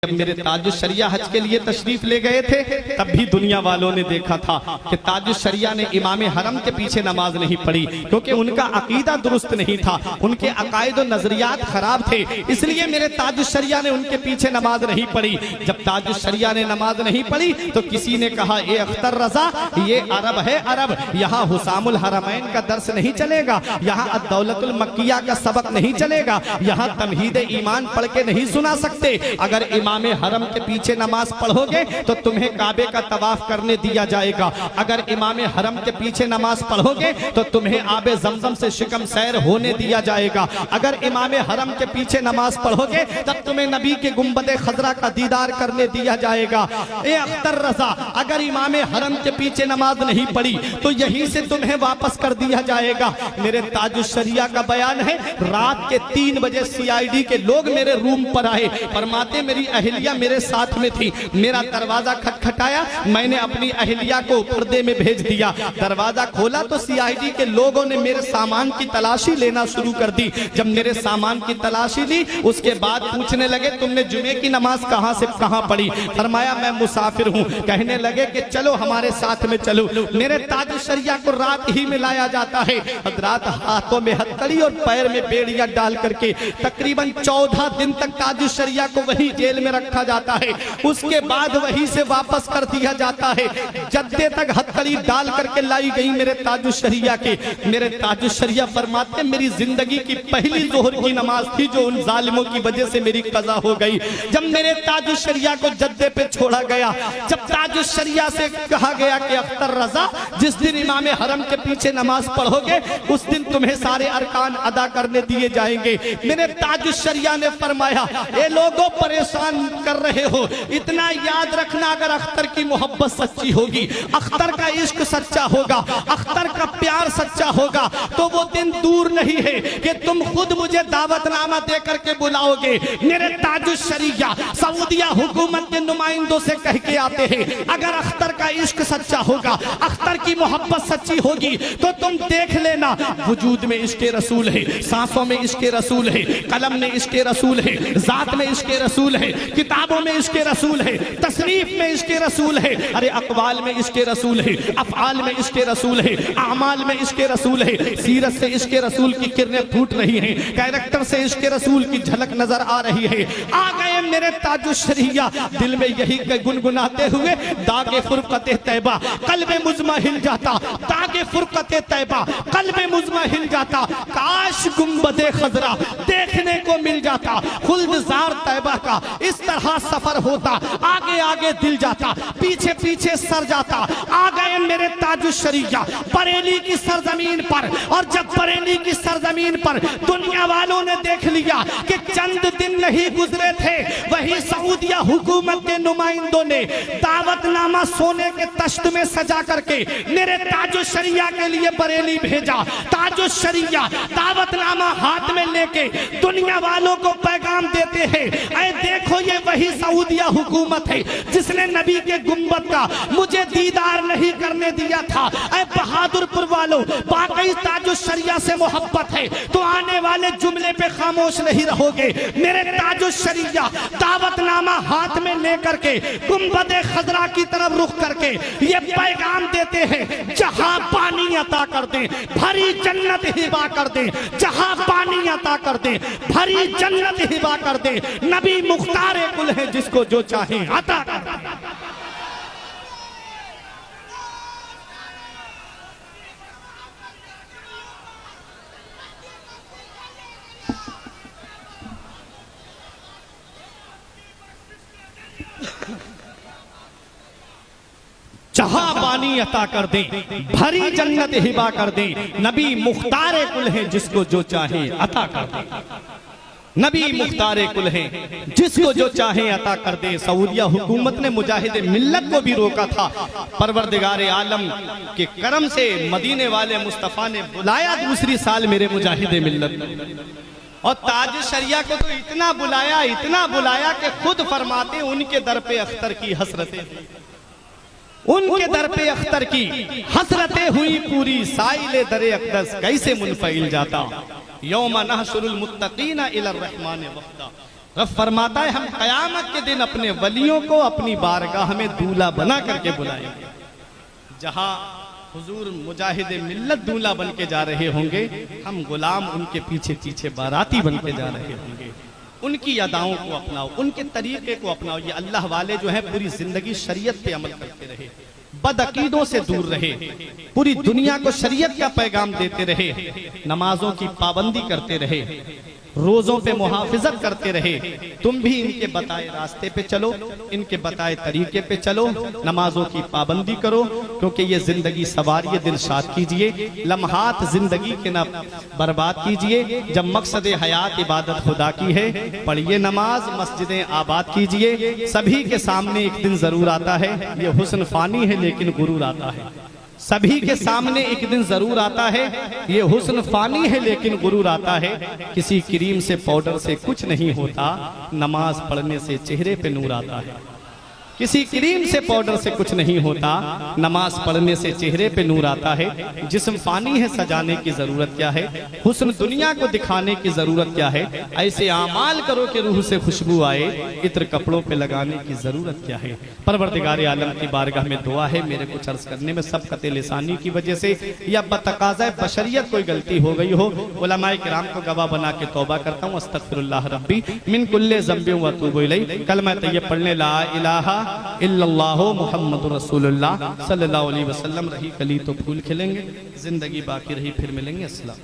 जब मेरे ताजुश शरिया हज के लिए तशरीफ ले गए थे तब भी दुनिया वालों ने देखा था कि ताजुश शरिया ने इमाम हरम के पीछे नमाज नहीं पढ़ी, क्योंकि उनका अकीदा दुरुस्त नहीं था, उनके अकायद और नजरियात खराब थे, इसलिए मेरे ताजुश शरिया ने उनके पीछे नमाज नहीं पढ़ी। जब ताजुश शरिया ने नमाज नहीं पढ़ी तो किसी ने कहा, ए अख्तर रजा, ये अरब है अरब, यहाँ हुसामुल हरमैन का दर्स नहीं चलेगा, यहाँ अद-दौलतुल मक्किया का सबक नहीं चलेगा, यहाँ तमहीद ईमान पढ़ के नहीं सुना सकते। अगर इमाम हरम के पीछे नमाज पढ़ोगे तो तुम्हें काबे का तवाफ करने दिया जाएगा, अगर इमाम हरम के पीछे नमाज पढ़ोगे तो तुम्हें आबे जमजम से शिकम सैर होने दिया जाएगा, अगर इमाम हरम के पीछे नमाज पढ़ोगे तब तुम्हें नबी के गुंबदे खजरा का दीदार करने दिया जाएगा। ए अख्तर रजा, अगर इमाम हरम के पीछे नमाज नहीं पढ़ी तो यहीं से तुम्हें वापस कर दिया जाएगा। मेरे ताजुश शरिया का बयान है, रात के 3 बजे CID के लोग मेरे रूम पर आए, फरमाते मेरी अहलिया मेरे साथ में थी, मेरा दरवाजा खटखटाया, मैंने अपनी अहलिया को पर्दे में भेज दिया, दरवाजा खोला तो CID के लोगों ने मेरे सामान की तलाशी लेना शुरू कर दी। जब मेरे सामान की तलाशी ली उसके बाद पूछने लगे, तुमने जुमे की नमाज कहां से कहां पढ़ी? फरमाया मैं मुसाफिर हूं। कहने लगे कि चलो हमारे साथ में चलो। मेरे ताजुश शरिया को रात ही में लाया जाता है, रात हाथों में हथकड़ी और पैर में बेड़ियां डाल करके तकरीबन 14 दिन तक ताजुश शरिया को वही जेल में रखा जाता है, उसके बाद वहीं से वापस कर दिया जाता है। जद्दे तक हथकड़ी डाल करके लाई गई मेरे ताजुश शरिया के। मेरे ताजुश शरिया फरमाते मेरी जिंदगी की पहली जोहर की नमाज थी जो उन जालिमों की वजह से मेरी कज़ा हो गई। जब मेरे ताजुश शरिया को जद्दे पे छोड़ा गया, जब ताजुश शरिया से कहा गया कि अख्तर रजा, जिस दिन इमाम हरम के पीछे नमाज पढ़ोगे उस दिन तुम्हें सारे अरकान अदा करने दिए जाएंगे। मेरे ताजुश शरिया ने फरमाया, ये लोगों परेशान कर रहे हो, इतना याद रखना, अगर अख्तर की मोहब्बत सच्ची होगी, अख्तर का इश्क सच्चा होगा, अख्तर का प्यार सच्चा होगा तो वो दिन दूर नहीं है कि तुम खुद मुझे दावतनामा दे करके बुलाओगे। मेरे ताजुश शरिया सऊदिया हुकूमत के नुमाइंदों से कह के आते हैं, अगर अख्तर का इश्क सच्चा होगा, अख्तर की मोहब्बत सच्ची होगी तो तुम देख लेना, वजूद में इश्क़े रसूल है, सांसों में इश्क़े रसूल है, कलम में इश्क़े रसूल है, जात में इश्क़े रसूल है, किताबों में इश्क़े रसूल है, तसनीफ में इश्क़े रसूल है, अरे अक़वाल में इश्क़े रसूल है, अफ़आल में इश्क़े रसूल है, आमाल में इश्क़े रसूल है, सीरत से इश्क़े रसूल की किरणें फूट रही हैं, कैरेक्टर से इश्क़े रसूल की झलक नजर आ रही है। आ गए मेरे ताजुश शरिया, दिल में यही गुनगुनाते हुए, दागे फुरक़ते तैबा क़ल्बे मुज़मा हिल जाता, दागे फुरक़ते तैबा क़ल्बे मुज़मा हिल जाता, काश गुंबदे खजरा देखने को मिल जाता, खुल्दजार तैबा का इस तरह सफर होता, आगे आगे दिल जाता, पीछे पीछे सर जाता। आ गए मेरे ताजुश शरिया बरेली की सरजमीन पर, और जब बरेली की सरजमीन पर दुनिया वालों ने देख लिया कि चंद दिन नहीं गुजरे थे, वही सऊदिया हुकूमत के नुमाइंदों ने दावतनामा सोने के तश्त में सजा करके मेरे ताजुश शरिया के लिए बरेली भेजा। ताजुश शरिया दावतनामा हाथ में लेके दुनिया वालों को पैगाम देते हैं, ऐ देखो ये वही सऊदिया हुकूमत है जिसने नबी के गुंबद का मुझे दीदार नहीं करने दिया था। ऐ बहादुरपुर वालों, बाकी ताजुश शरिया से मोहब्बत है तो आने वाले जुमले पे खामोश नहीं रहोगे। मेरे ताजुश शरिया दावतनामा हाथ में लेकर के गुंबदे खजरा की तरफ रुख करके ये पैगाम देते हैं, जहां पानी अता कर दे भरी जन्नत हिबा कर दे, जहां पानी अता कर दे भरी जन्नत हिबा कर दे, नबी मुख्तार कुल है जिसको जो चाहे अता कर दे। जहां पानी अता कर दे भरी जन्नत हिबा कर दे, नबी मुख्तार कुल है जिसको जो चाहे अता कर दे। नबी मुख्तार कुल है जिसको जो चाहे अता कर दे। सऊदिया हुकूमत ने मुजाहिद मिल्लत को भी रोका था, परवरदिगार आलम के करम से मदीने वाले मुस्तफ़ा ने बुलाया दूसरी साल मेरे मुजाहिद मिल्लत, और ताजुश शरिया को तो इतना बुलाया कि खुद फरमाते उनके दर पे अख्तर की हसरतें, उनके दर पे अख्तर की हसरतें हुई पूरी, साइले दरे अक़दस कैसे मुनफ़इल जाता, यौम नहशुरुल मुत्तक़ीना इलर रहमान वफ़दा। रब फरमाता है हम कयामत के दिन अपने वलियों को अपनी बारगाह में दूल्हा बना करके बुलाएंगे। जहां हुजूर मुजाहिद मिल्लत दूल्हा बन के जा रहे होंगे, हम गुलाम उनके पीछे पीछे बाराती बन के जा रहे होंगे। उनकी अदाओं को अपनाओ, उनके तरीके को अपनाओ। ये अल्लाह वाले जो है पूरी जिंदगी शरीयत पे अमल करते रहे, बदअकीदों से दूर रहे, पूरी दुनिया को शरीयत का पैगाम देते रहे, नमाजों की पाबंदी करते रहे, रोजों पे मुहाफिजत करते रहे। तुम भी इनके बताए रास्ते पे चलो, इनके बताए तरीके पे चलो, नमाजों की पाबंदी करो, क्योंकि ये जिंदगी सवारिए, दिलशाद कीजिए, लम्हात जिंदगी के ना बर्बाद कीजिए। जब मकसद हयात इबादत खुदा की है, पढ़िए नमाज, मस्जिदें आबाद कीजिए। सभी के सामने एक दिन जरूर आता है, ये हुस्न फानी है लेकिन गुरूर आता है। सभी के सामने एक दिन जरूर आता है, ये हुस्न फानी है लेकिन गुरूर आता है। किसी क्रीम से पाउडर से कुछ नहीं होता, नमाज पढ़ने से चेहरे पे नूर आता है। किसी क्रीम से पाउडर से कुछ नहीं होता, नमाज पढ़ने से चेहरे पे नूर आता है। जिस्म फानी है, सजाने की जरूरत क्या है, हुस्न दुनिया को दिखाने की जरूरत क्या है। ऐसे आमाल करो कि रूह से खुशबू आए, इत्र कपड़ों पे लगाने की जरूरत क्या है। परवरदिगार आलम की बारगाह में दुआ है, मेरे कुछ अर्ज करने में सबकत लिसानी की वजह से या बतकाज़ा बशरियत कोई गलती हो गई हो, उलमाए किराम को गवाह बना के तौबा करता हूँ। अस्तगफिरुल्लाह रब्बी मिन कुल्ले ज़ंबिन व अतूबु इलैह। कलमा तैयब पढ़ने ला इलाहा इल्लल्लाहु मुहम्मदुर रसूलुल्लाह सल्लल्लाहु अलैहि वसल्लम। रही कली तो फूल खिलेंगे, जिंदगी बाकी रही फिर मिलेंगे। अस्सलाम।